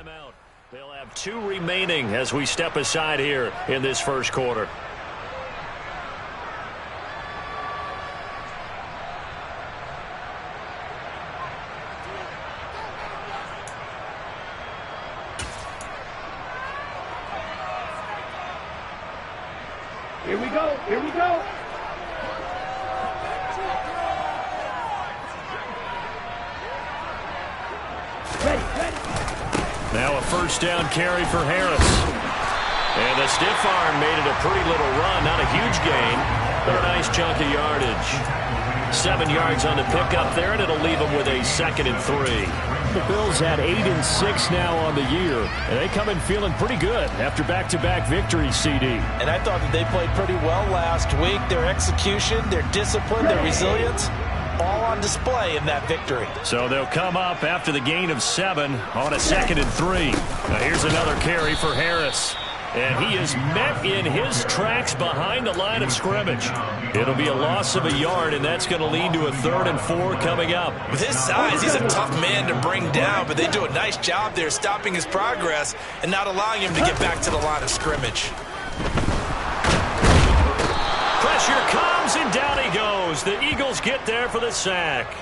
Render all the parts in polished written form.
timeout. They'll have 2 remaining as we step aside here in this first quarter. Here we go. Here we go. Ready, ready. Now a first down carry for Harris. And the stiff arm made it a pretty little run. Not a huge gain, but a nice chunk of yardage. 7 yards on the pickup there, and it'll leave them with a 2nd and 3. The Bills had 8 and 6 now on the year, and they come in feeling pretty good after back-to-back victories, CD. And I thought that they played pretty well last week. Their execution, their discipline, their resilience, all on display in that victory. So they'll come up after the gain of 7 on a 2nd and 3. Now here's another carry for Harris. And he is met in his tracks behind the line of scrimmage. It'll be a loss of a yard, and that's going to lead to a 3rd and 4 coming up. With his size, he's a tough man to bring down, but they do a nice job there stopping his progress and not allowing him to get back to the line of scrimmage. Pressure comes, and down he goes. The Eagles get there for the sack.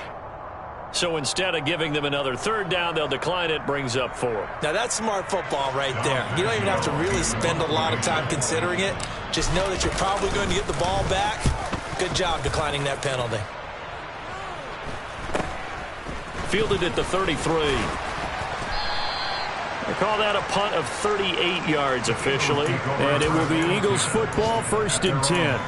So instead of giving them another 3rd down, they'll decline it, brings up 4. Now that's smart football right there. You don't even have to really spend a lot of time considering it. Just know that you're probably going to get the ball back. Good job declining that penalty. Fielded at the 33. They call that a punt of 38 yards officially. And it will be Eagles football, 1st and 10.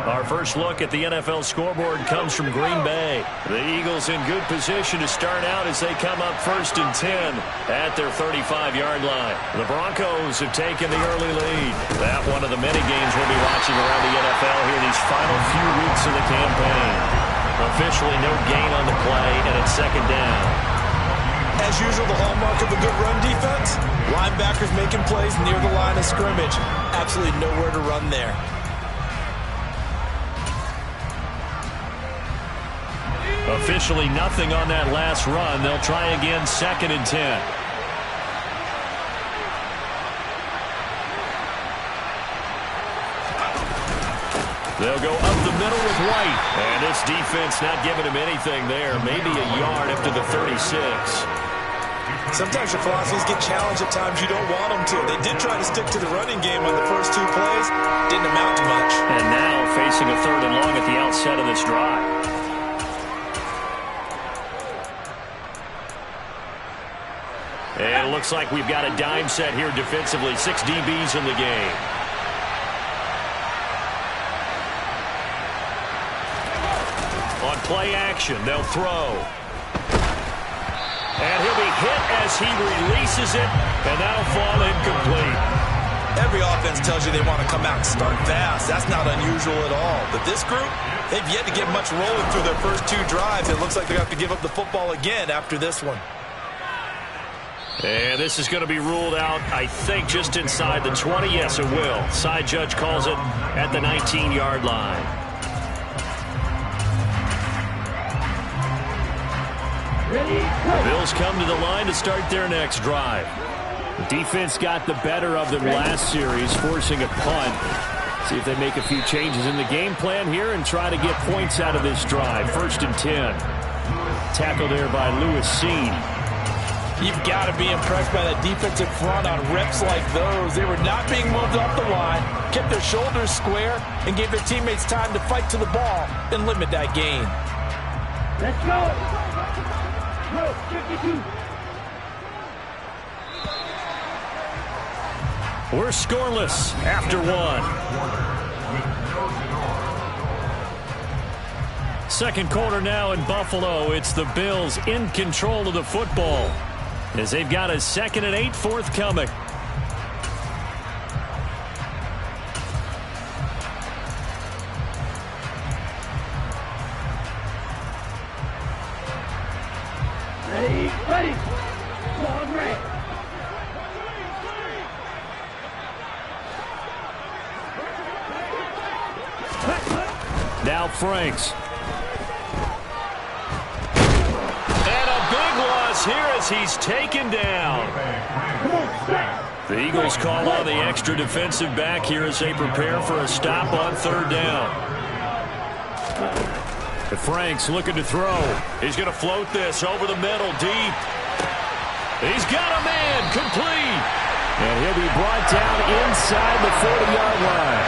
Our first look at the NFL scoreboard comes from Green Bay. The Eagles in good position to start out as they come up 1st and 10 at their 35-yard line. The Broncos have taken the early lead. That one of the many games we'll be watching around the NFL here these final few weeks of the campaign. Officially no gain on the play, and it's 2nd down. As usual, the hallmark of a good run defense, linebackers making plays near the line of scrimmage. Absolutely nowhere to run there. Officially nothing on that last run. They'll try again, 2nd and 10. They'll go up the middle with White. And this defense not giving him anything there. Maybe a yard up to the 36. Sometimes your philosophies get challenged at times you don't want them to. They did try to stick to the running game on the first 2 plays. Didn't amount to much. And now facing a 3rd and long at the outset of this drive. And it looks like we've got a dime set here defensively. 6 DBs in the game. On play action, they'll throw. And he'll be hit as he releases it, and that'll fall incomplete. Every offense tells you they want to come out and start fast. That's not unusual at all. But this group, they've yet to get much rolling through their first 2 drives. It looks like they're going to have to give up the football again after this one. And this is going to be ruled out, I think, just inside the 20. Yes, it will. Side judge calls it at the 19-yard line. The Bills come to the line to start their next drive. The defense got the better of them last series, forcing a punt. See if they make a few changes in the game plan here and try to get points out of this drive. 1st and 10. Tackle there by Lewis Seen. You've got to be impressed by that defensive front on reps like those. They were not being moved off the line, kept their shoulders square, and gave their teammates time to fight to the ball and limit that gain. Let's go. Go, 52. We're scoreless after 1. Second quarter now in Buffalo. It's the Bills in control of the football as they've got a 2nd and 8 forthcoming. Ready, ready. Ball ready. Now Franks. And a big loss here as as he's taken down. The Eagles call on the extra defensive back here as they prepare for a stop on third down. Frank's looking to throw. He's going to float this over the middle, deep. He's got a man, complete. And he'll be brought down inside the 40-yard line.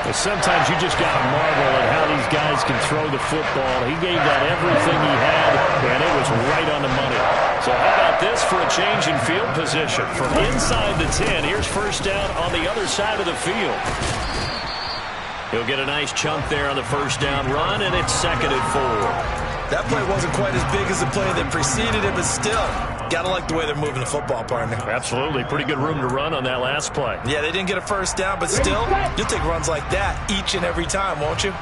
But sometimes you just got to marvel at how these guys can throw the football. He gave that everything he had, and it was right on the money. So how about this for a change in field position? From inside the 10, here's first down on the other side of the field. He'll get a nice chunk there on the first down run, and it's 2nd and 4. That play wasn't quite as big as the play that preceded it, but still, gotta like the way they're moving the football, partner. Absolutely. Pretty good room to run on that last play. Yeah, they didn't get a first down, but still, you'll take runs like that each and every time, won't you?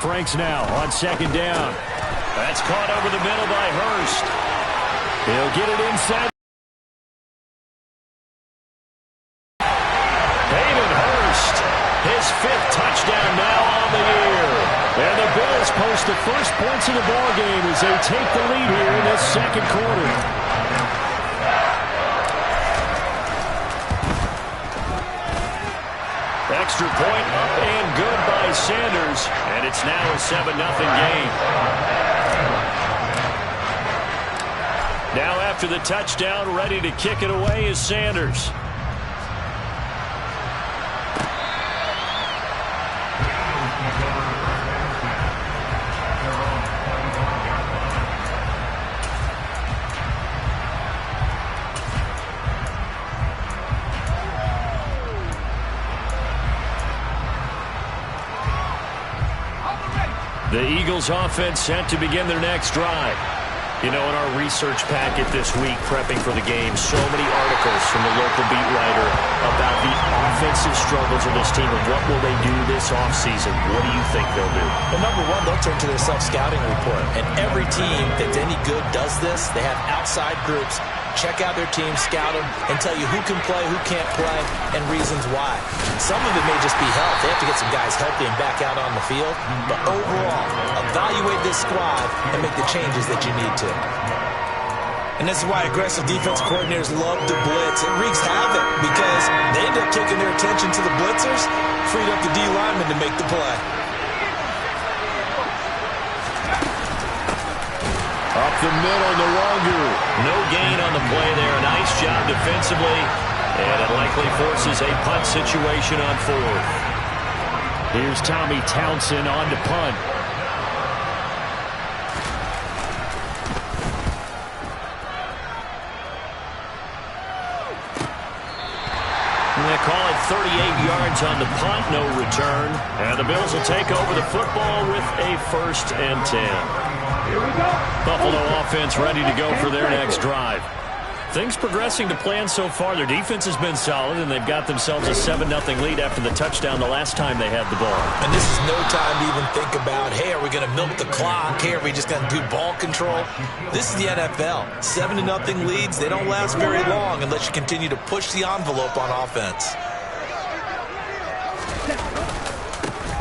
Franks now on 2nd down. That's caught over the middle by Hurst. He'll get it inside. His 5th touchdown now on the year. And the Bills post the first points of the ballgame as they take the lead here in this second quarter. Extra point up and good by Sanders. And it's now a 7-0 game. Now after the touchdown, ready to kick it away is Sanders. The Eagles offense set to begin their next drive. You know, in our research packet this week, prepping for the game, so many articles from the local beat writer about the offensive struggles of this team and what will they do this offseason. What do you think they'll do? Well, number one, they'll turn to their self-scouting report. And every team that's any good does this. They have outside groups. Check out their team, scout them, and tell you who can play, who can't play, and reasons why. Some of it may just be health. They have to get some guys healthy and back out on the field. But overall, evaluate this squad and make the changes that you need to. And this is why aggressive defense coordinators love to blitz. It wreaks havoc because they end up taking their attention to the blitzers, freed up the D lineman to make the play. Up the middle, Nwangu. No gain on the play there. Nice job defensively. And it likely forces a punt situation on 4th. Here's Tommy Townsend on to punt. And they call it 38 yards on the punt, no return. And the Bills will take over the football with a 1st and 10. Buffalo offense ready to go for their next drive. Things progressing to plan so far. Their defense has been solid, and they've got themselves a 7-0 lead after the touchdown the last time they had the ball. And this is no time to even think about, hey, are we going to milk the clock? Hey, are we just going to do ball control? This is the NFL. 7-0 leads, they don't last very long unless you continue to push the envelope on offense.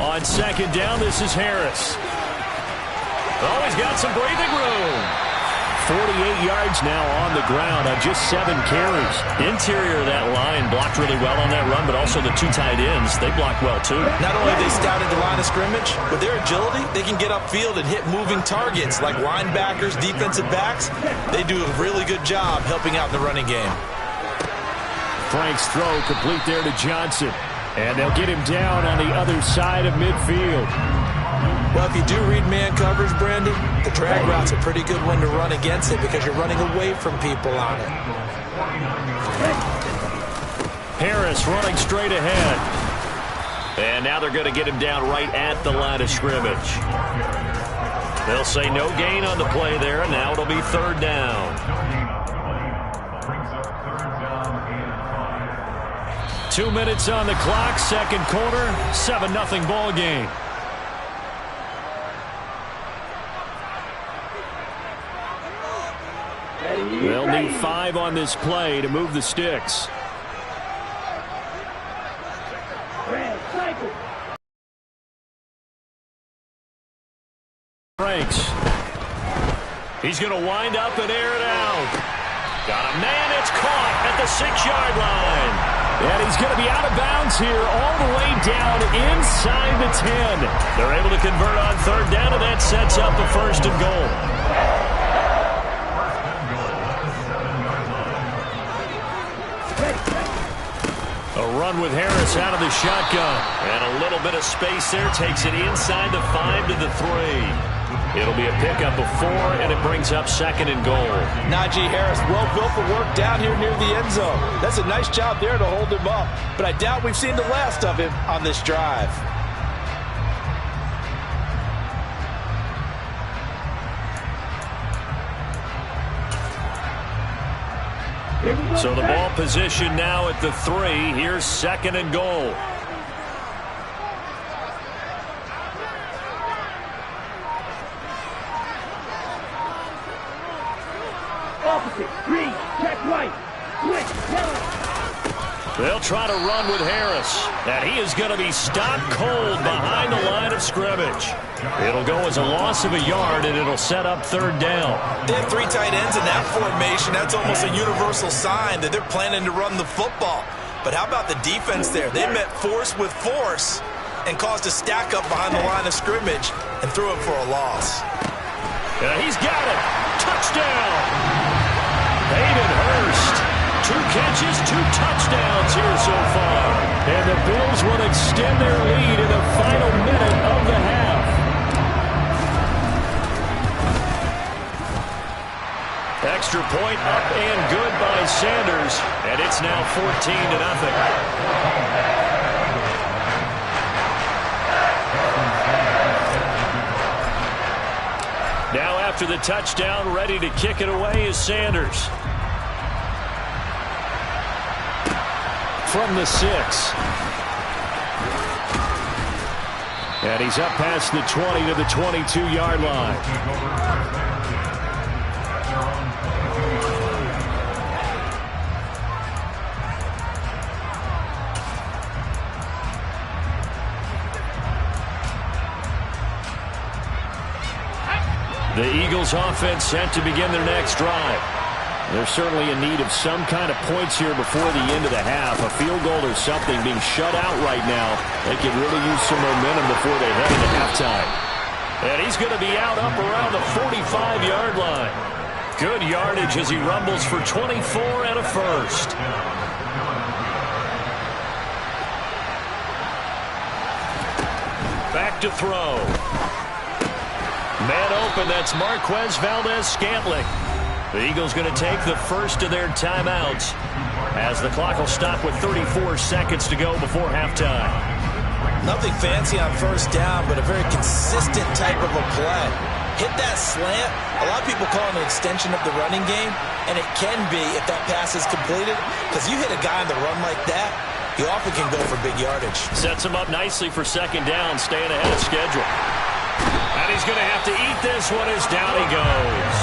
On 2nd down, this is Harris. Oh, he's got some breathing room. 48 yards now on the ground on just 7 carries. Interior of that line blocked really well on that run, but also the 2 tight ends, they blocked well too. Not only have they scouted the line of scrimmage, with their agility, they can get upfield and hit moving targets like linebackers, defensive backs. They do a really good job helping out in the running game. Frank's throw complete there to Johnson. And they'll get him down on the other side of midfield. Well, if you do read man coverage, Brandon, the drag route's a pretty good one to run against it because you're running away from people on it. Harris running straight ahead. And now they're going to get him down right at the line of scrimmage. They'll say no gain on the play there, and now it'll be 3rd down. 2 minutes on the clock, second quarter, 7-0 ball game. They'll need 5 on this play to move the sticks. ranks. He's going to wind up and air it out. Got a man. It's caught at the 6-yard line. And he's going to be out of bounds here all the way down inside the 10. They're able to convert on 3rd down, and that sets up a 1st and goal. A run with Harris out of the shotgun. And a little bit of space there. Takes it inside the 5 to the 3. It'll be a pickup of 4, and it brings up 2nd and goal. Najee Harris, well built for work down here near the end zone. That's a nice job there to hold him up. But I doubt we've seen the last of him on this drive. So the ball position now at the 3. Here's 2nd and goal. Opposite. Green. Check right. Switch. Yellow. They'll try to run with Harris. And he is going to be stopped cold behind the line of scrimmage. It'll go as a loss of a yard, and it'll set up 3rd down. They have 3 tight ends in that formation. That's almost a universal sign that they're planning to run the football. But how about the defense there? They met force with force and caused a stack up behind the line of scrimmage and threw it for a loss. He's got it. Touchdown. Hayden Hurst. 2 catches, 2 touchdowns here so far. And the Bills will extend their lead in the final minute of the half. Extra point up and good by Sanders. And it's now 14-0. Now after the touchdown, ready to kick it away is Sanders. From the 6. And he's up past the 20 to the 22-yard line. The Eagles offense set to begin their next drive. They're certainly in need of some kind of points here before the end of the half. A field goal or something being shut out right now. They could really use some momentum before they head into halftime. And he's going to be out up around the 45-yard line. Good yardage as he rumbles for 24 and a 1st. Back to throw. Man open, that's Marquez Valdez-Scantling. The Eagles going to take the first of their timeouts as the clock will stop with 34 seconds to go before halftime. Nothing fancy on 1st down, but a very consistent type of a play. Hit that slant. A lot of people call it an extension of the running game, and it can be if that pass is completed, because you hit a guy on the run like that, you often can go for big yardage. Sets him up nicely for 2nd down, staying ahead of schedule. And he's going to have to eat this one as down he goes.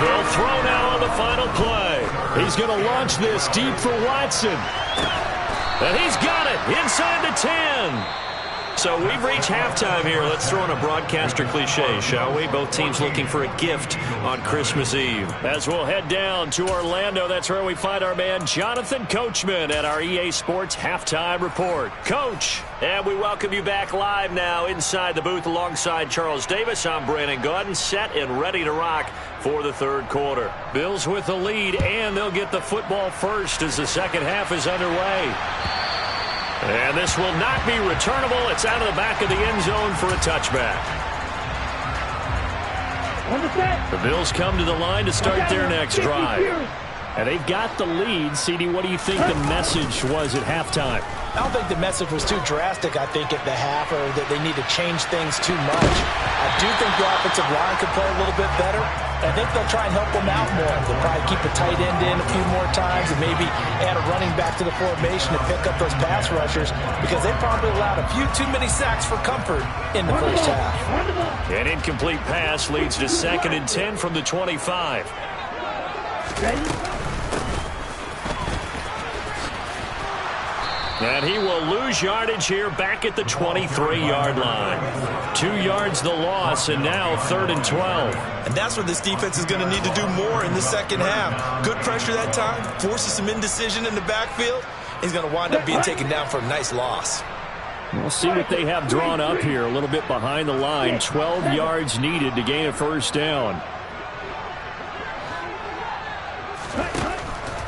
They'll throw now on the final play. He's going to launch this deep for Watson. And he's got it inside the 10. So we've reached halftime here. Let's throw in a broadcaster cliche, shall we? Both teams looking for a gift on Christmas Eve. As we'll head down to Orlando, that's where we find our man Jonathan Coachman at our EA Sports Halftime Report. Coach, and we welcome you back live now inside the booth alongside Charles Davis. I'm Brandon Gaudin, set and ready to rock for the 3rd quarter. Bills with the lead, and they'll get the football first as the 2nd half is underway. And this will not be returnable. It's out of the back of the end zone for a touchback. The Bills come to the line to start their next drive. And they've got the lead. CD, what do you think the message was at halftime? I don't think the message was too drastic, I think, at the half, or that they need to change things too much. I do think the offensive line could play a little bit better. I think they'll try and help them out more. They'll probably keep a tight end in a few more times and maybe add a running back to the formation to pick up those pass rushers, because they probably allowed a few too many sacks for comfort in the first half. An incomplete pass leads to 2nd and 10 from the 25. Ready? And he will lose yardage here back at the 23-yard line. 2 yards the loss, and now 3rd and 12. And that's where this defense is going to need to do more in the second half. Good pressure that time, forces some indecision in the backfield. He's going to wind up being taken down for a nice loss. We'll see what they have drawn up here. A little bit behind the line. 12 yards needed to gain a first down.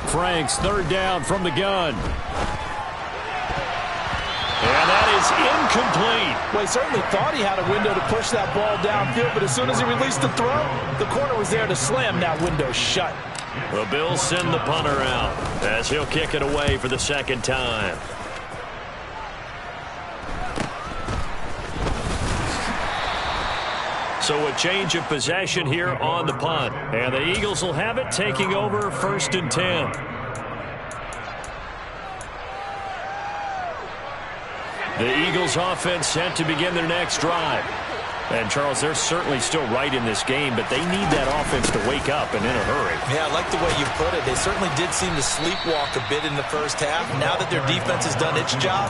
Franks, 3rd down from the gun. And that is incomplete. Well, he certainly thought he had a window to push that ball downfield, but as soon as he released the throw, the corner was there to slam that window shut. The Bills send the punter out as he'll kick it away for the 2nd time. So a change of possession here on the punt. And the Eagles will have it, taking over 1st and 10. The Eagles offense set to begin their next drive. And, Charles, they're certainly still right in this game, but they need that offense to wake up and in a hurry. Yeah, I like the way you put it. They certainly did seem to sleepwalk a bit in the first half. Now that their defense has done its job,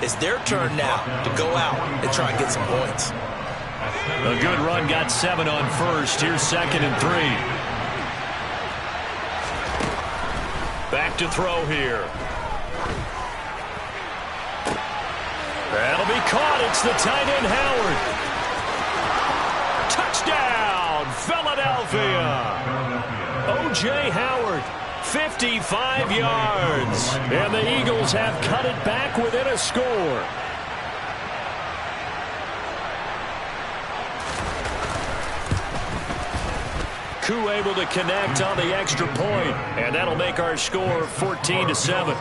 it's their turn now to go out and try and get some points. A good run got 7 on first. Here's 2nd and 3. Back to throw here. That'll be caught. It's the tight end, Howard. Touchdown, Philadelphia. O.J. Howard, 55 yards. And the Eagles have cut it back within a score. Koo able to connect on the extra point, and that'll make our score 14-7.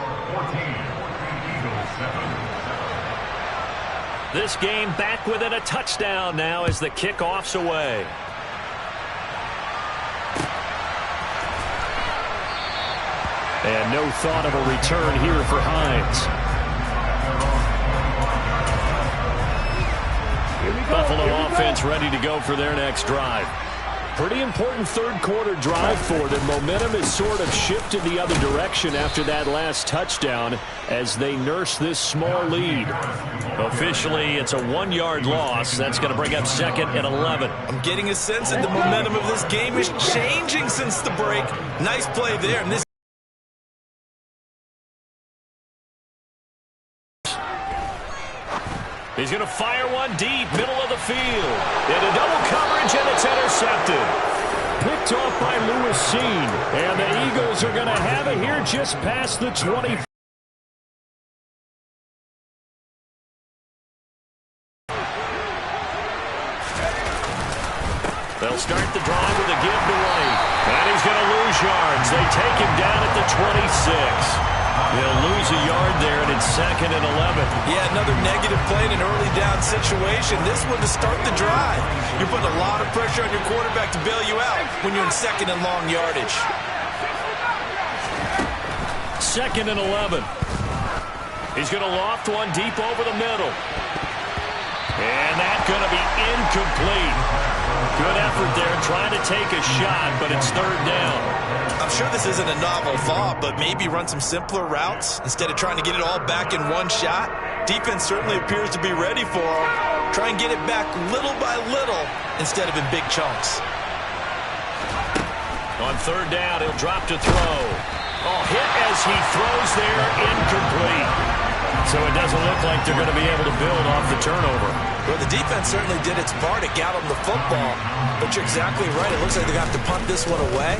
This game back within a touchdown now as the kickoff's away. And no thought of a return here for Hines. Buffalo offense ready to go for their next drive. Pretty important 3rd quarter drive for them. Momentum has sort of shifted the other direction after that last touchdown as they nurse this small lead. Officially, it's a 1-yard loss. That's going to bring up 2nd and 11. I'm getting a sense that the momentum of this game is changing since the break. Nice play there. And this He's going to fire one deep, middle of the field. Into double coverage, and it's intercepted. Picked off by Lewis Seen. And the Eagles are going to have it here just past the 20. They'll start the drive with a give to White. And he's going to lose yards. They take him down at the 26. They'll lose a yard there, and it's 2nd and 11. Yeah, another negative play in an early down situation. This one to start the drive. You're putting a lot of pressure on your quarterback to bail you out when you're in 2nd and long yardage. 2nd and 11. He's going to loft one deep over the middle. And that's going to be incomplete. Good effort there trying to take a shot, but it's 3rd down. I'm sure this isn't a novel thought, but maybe run some simpler routes instead of trying to get it all back in one shot. Defense certainly appears to be ready for him. Try and get it back little by little instead of in big chunks. On 3rd down, he'll drop to throw. Oh, hit as he throws there, incomplete. So it doesn't look like they're going to be able to build off the turnover. Well, the defense certainly did its part. It got them the football. But you're exactly right. It looks like they got to punt this one away.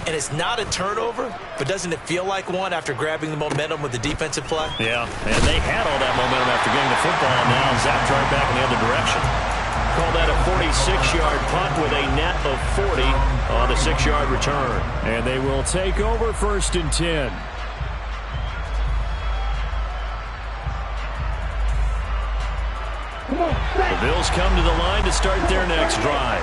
And it's not a turnover, but doesn't it feel like one after grabbing the momentum with the defensive play? Yeah, and they had all that momentum after getting the football, and now zapped right back in the other direction. Call that a 46-yard punt with a net of 40 on the 6-yard return. And they will take over 1st and 10. The Bills come to the line to start their next drive.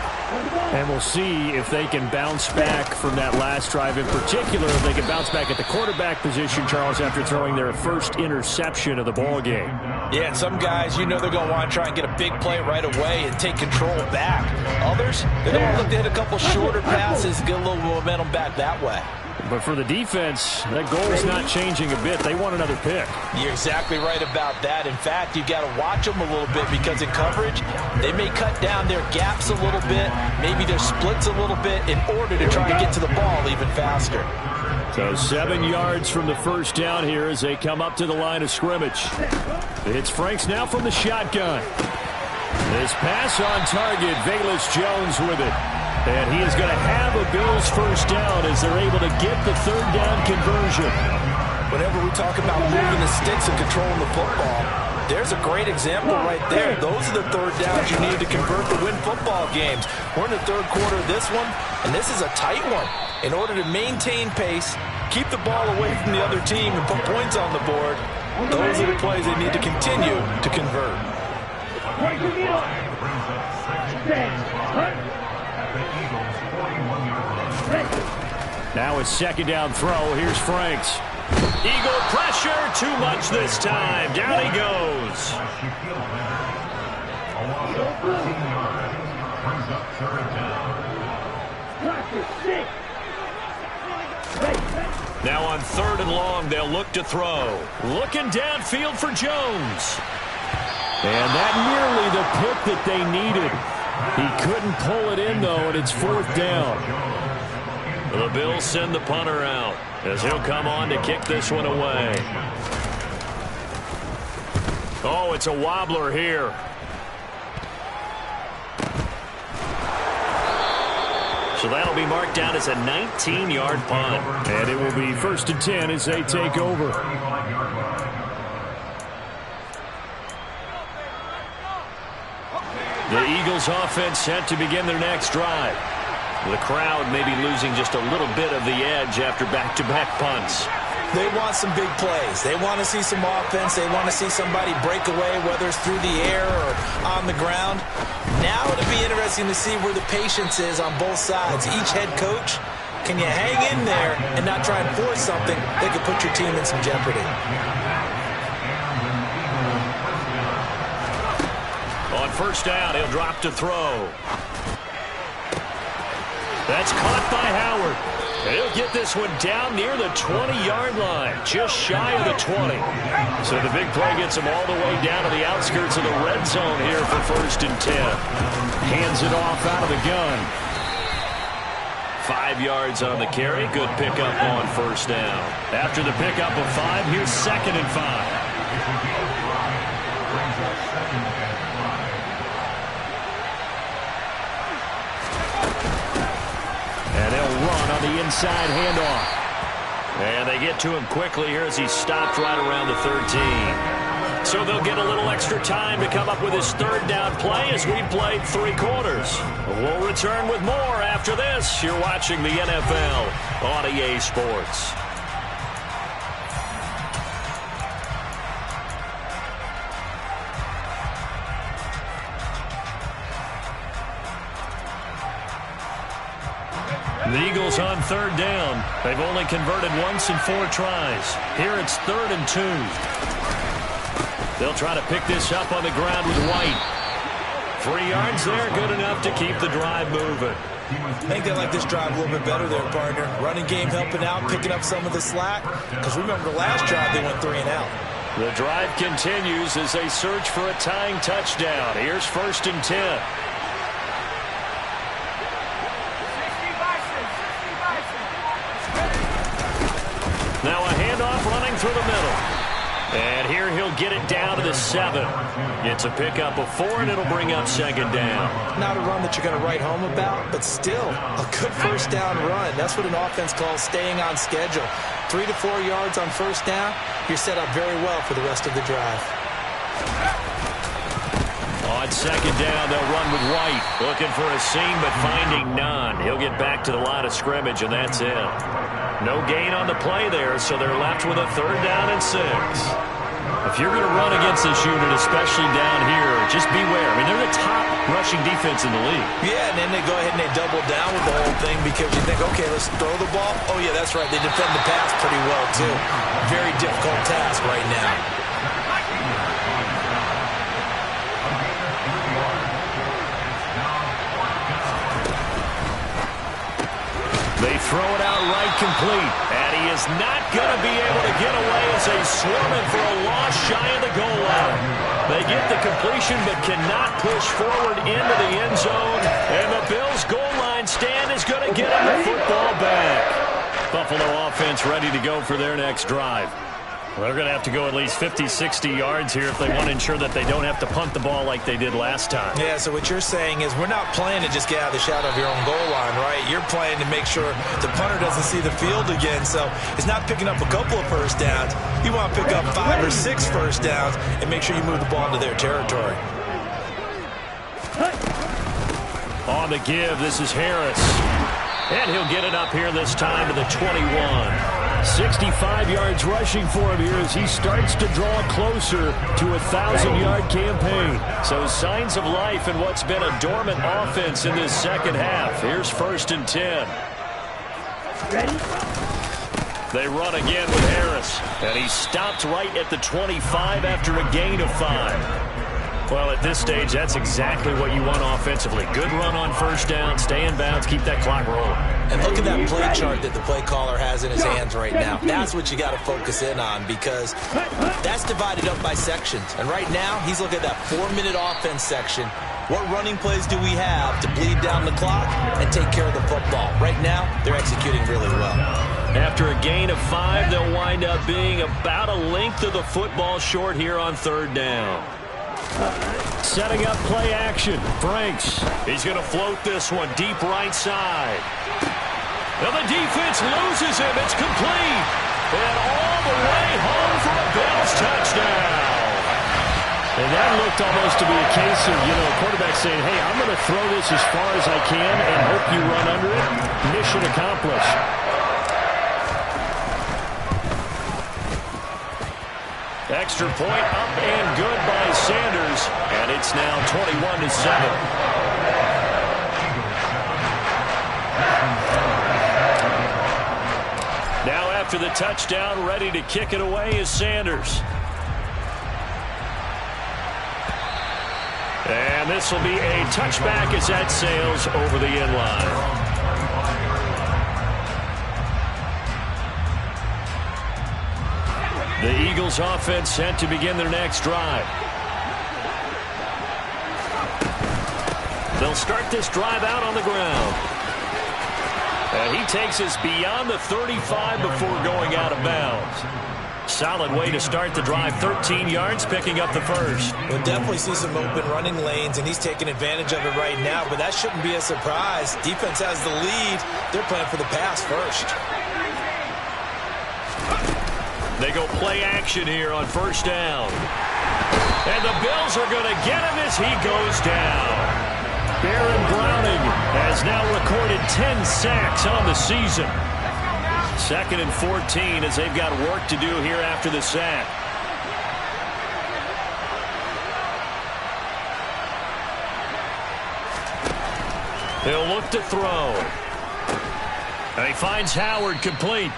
And we'll see if they can bounce back from that last drive. In particular, if they can bounce back at the quarterback position, Charles, after throwing their first interception of the ball game. Yeah, and some guys, you know they're going to want to try and get a big play right away and take control back. Others, they're going to look to hit a couple shorter passes, get a little momentum back that way. But for the defense, that goal is not changing a bit. They want another pick. You're exactly right about that. In fact, you've got to watch them a little bit because in coverage, they may cut down their gaps a little bit, maybe their splits a little bit in order to try and get to the ball even faster. So 7 yards from the first down here as they come up to the line of scrimmage. It's Franks now from the shotgun. This pass on target, Velus Jones with it. And he is going to have a Bills first down as they're able to get the third down conversion. Whenever we talk about moving the sticks and controlling the football, there's a great example right there. Those are the third downs you need to convert to win football games. We're in the third quarter of this one, and this is a tight one. In order to maintain pace, keep the ball away from the other team, and put points on the board, those are the plays they need to continue to convert. Now it's second down throw. Here's Franks. Eagle pressure. Too much this time. Down he goes. Now on 3rd and long, they'll look to throw. Looking downfield for Jones. And that nearly the pick that they needed. He couldn't pull it in, though, and it's 4th down. The Bills send the punter out as he'll come on to kick this one away. Oh, it's a wobbler here. So that'll be marked down as a 19-yard punt. And it will be 1st and 10 as they take over. The Eagles offense set to begin their next drive. The crowd may be losing just a little bit of the edge after back-to-back punts. They want some big plays. They want to see some offense. They want to see somebody break away, whether it's through the air or on the ground. Now it'll be interesting to see where the patience is on both sides. Each head coach, can you hang in there and not try and force something that could put your team in some jeopardy? On 1st down, he'll drop to throw. That's caught by Howard. He'll get this one down near the 20-yard line, just shy of the 20. So the big play gets him all the way down to the outskirts of the red zone here for 1st and 10. Hands it off out of the gun. 5 yards on the carry. Good pickup on 1st down. After the pickup of 5, here's 2nd and 5. And they'll run on the inside handoff. And they get to him quickly here as he stopped right around the 13. So they'll get a little extra time to come up with his 3rd down play as we played 3 quarters. We'll return with more after this. You're watching the NFL on EA Sports. The Eagles on 3rd down. They've only converted once in 4 tries. Here it's 3rd and 2. They'll try to pick this up on the ground with White. 3 yards there, good enough to keep the drive moving. I think they like this drive a little bit better there, partner. Running game helping out, picking up some of the slack. Because remember the last drive, they went 3 and out. The drive continues as they search for a tying touchdown. Here's 1st and 10. Now a handoff running through the middle. And here he'll get it down to the 7. It's a pickup of 4, and it'll bring up 2nd down. Not a run that you're going to write home about, but still a good 1st down run. That's what an offense calls staying on schedule. 3 to 4 yards on 1st down, you're set up very well for the rest of the drive. On 2nd down, they'll run with White. Looking for a seam, but finding none. He'll get back to the line of scrimmage, and that's it. No gain on the play there, so they're left with a 3rd down and 6. If you're going to run against this unit, especially down here, just beware. I mean, they're the top rushing defense in the league. Yeah, and then they go ahead and they double down with the whole thing because you think, okay, let's throw the ball. Oh, yeah, that's right. They defend the pass pretty well, too. Very difficult task right now. They throw it out right incomplete. And he is not going to be able to get away as they swarm him for a loss shy of the goal line. They get the completion but cannot push forward into the end zone. And the Bills' goal line stand is going to get him the football back. Buffalo offense ready to go for their next drive. Well, they're going to have to go at least 50, 60 yards here if they want to ensure that they don't have to punt the ball like they did last time. Yeah, so what you're saying is we're not playing to just get out of the shadow of your own goal line, right? You're playing to make sure the punter doesn't see the field again. So it's not picking up a couple of first downs. You want to pick up 5 or 6 first downs and make sure you move the ball into their territory. On the give, this is Harris. And he'll get it up here this time to the 21. 65 yards rushing for him here as he starts to draw closer to a 1,000-yard campaign. So signs of life in what's been a dormant offense in this second half. Here's 1st and 10. Ready? They run again with Harris. And he stopped right at the 25 after a gain of 5. Well, at this stage, that's exactly what you want offensively. Good run on first down, stay in bounds, keep that clock rolling. And look at that play chart that the play caller has in his hands right now. That's what you got to focus in on because that's divided up by sections. And right now, he's looking at that 4-minute offense section. What running plays do we have to bleed down the clock and take care of the football? Right now, they're executing really well. After a gain of 5, they'll wind up being about a length of the football short here on 3rd down. Setting up play action. Franks. He's going to float this one deep right side. Now the defense loses him. It's complete. And all the way home for a Bills touchdown. And that looked almost to be a case of, a quarterback saying, hey, I'm going to throw this as far as I can and hope you run under it. Mission accomplished. Extra point up and good by Sanders. And it's now 21-7. Now after the touchdown, ready to kick it away is Sanders. And this will be a touchback as that sails over the end line. The Eagles offense set to begin their next drive. They'll start this drive out on the ground. And he takes us beyond the 35 before going out of bounds. Solid way to start the drive. 13 yards, picking up the first. We'll definitely see some open running lanes, and he's taking advantage of it right now, but that shouldn't be a surprise. Defense has the lead. They're playing for the pass first. They go play action here on first down. And the Bills are going to get him as he goes down. Baron Browning has now recorded 10 sacks on the season. 2nd and 14 as they've got work to do here after the sack. He'll look to throw. And he finds Howard complete.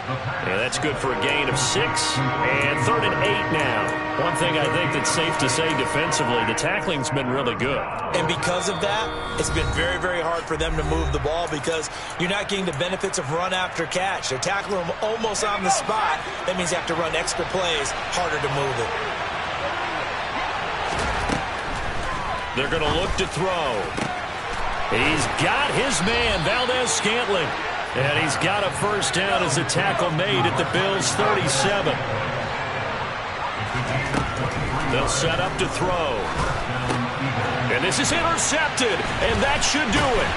Yeah, that's good for a gain of 6. And 3rd and 8 now. One thing I think that's safe to say defensively, the tackling's been really good. And because of that, it's been very, very hard for them to move the ball because you're not getting the benefits of run after catch. They're tackling them almost on the spot. That means you have to run extra plays, harder to move it. They're going to look to throw. He's got his man, Valdez-Scantling. And he's got a first down as a tackle made at the Bills' 37. They'll set up to throw. And this is intercepted, and that should do it.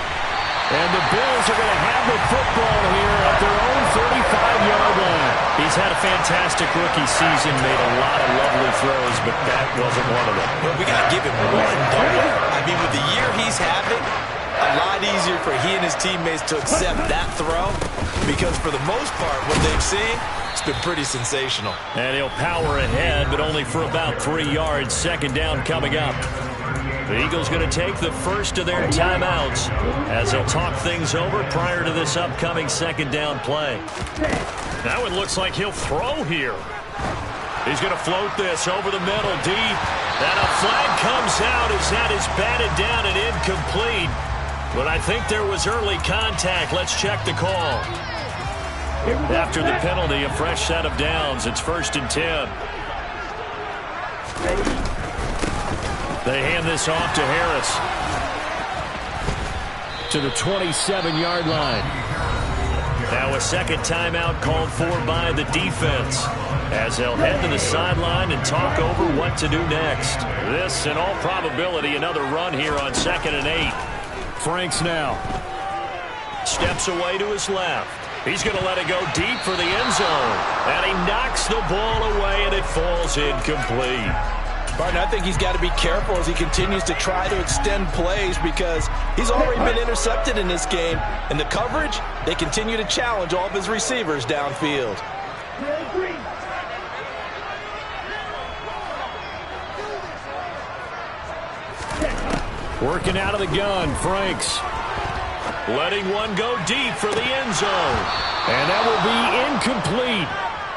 And the Bills are going to have the football here at their own 35-yard line. He's had a fantastic rookie season, made a lot of lovely throws, but that wasn't one of them. Well, we got to give him one, don't we? I mean, with the year he's having, a lot easier for he and his teammates to accept that throw because for the most part, what they've seen, it's been pretty sensational. And he'll power ahead, but only for about 3 yards. 2nd down coming up. The Eagles going to take the first of their timeouts as they'll talk things over prior to this upcoming 2nd down play. Now it looks like he'll throw here. He's going to float this over the middle deep. And a flag comes out as that is batted down and incomplete. But I think there was early contact. Let's check the call. After the penalty, a fresh set of downs. It's 1st and 10. They hand this off to Harris. To the 27-yard line. Now a second timeout called for by the defense, as they'll head to the sideline and talk over what to do next. This, in all probability, another run here on 2nd and 8. Franks now. Steps away to his left. He's going to let it go deep for the end zone. And he knocks the ball away, and it falls incomplete. Barton, I think he's got to be careful as he continues to try to extend plays because he's already been intercepted in this game. And the coverage, they continue to challenge all of his receivers downfield. Working out of the gun, Franks. Letting one go deep for the end zone. And that will be incomplete.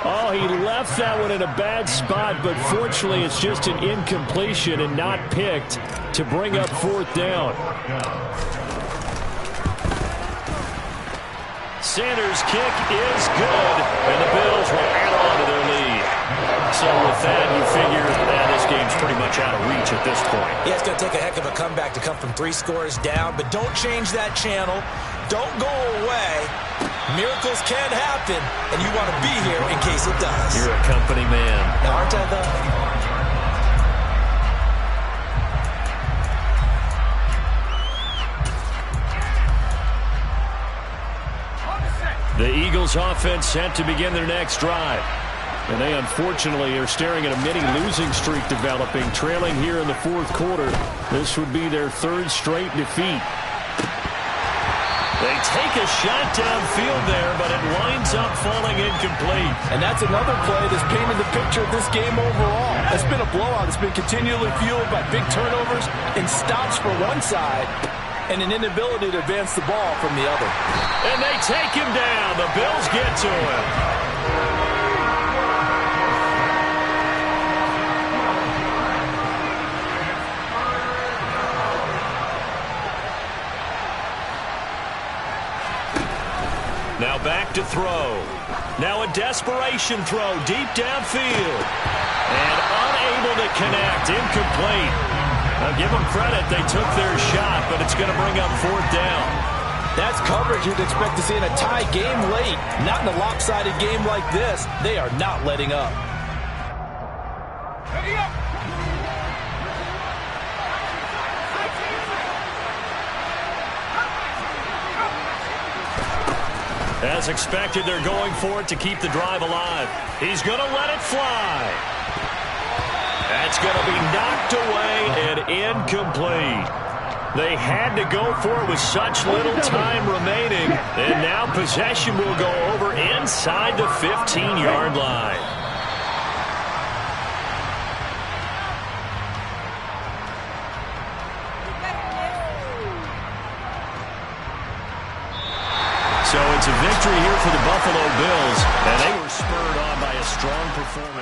Oh, he left that one in a bad spot, but fortunately it's just an incompletion and not picked to bring up 4th down. Sanders' kick is good, and the Bills will add on to their lead. So with that, you figure that this game's pretty much out of reach at this point. Yeah, it's going to take a heck of a comeback to come from 3 scores down, but don't change that channel. Don't go away. Miracles can happen, and you want to be here in case it does. You're a company man. Now, aren't I, though? The Eagles offense set to begin their next drive. And they unfortunately are staring at a mini losing streak developing, trailing here in the 4th quarter. This would be their 3rd straight defeat. They take a shot downfield there, but it winds up falling incomplete. And that's another play that's painted the picture of this game overall. It's been a blowout. It's been continually fueled by big turnovers and stops for one side and an inability to advance the ball from the other. And they take him down. The Bills get to him. Now back to throw. Now a desperation throw deep downfield. And unable to connect. Incomplete. Now give them credit. They took their shot, but it's going to bring up 4th down. That's coverage you'd expect to see in a tie game late. Not in a lopsided game like this. They are not letting up. As expected, they're going for it to keep the drive alive. He's going to let it fly. That's going to be knocked away and incomplete. They had to go for it with such little time remaining. And now possession will go over inside the 15-yard line. So it's a victory here for the Buffalo Bills, and they were spurred on by a strong performance.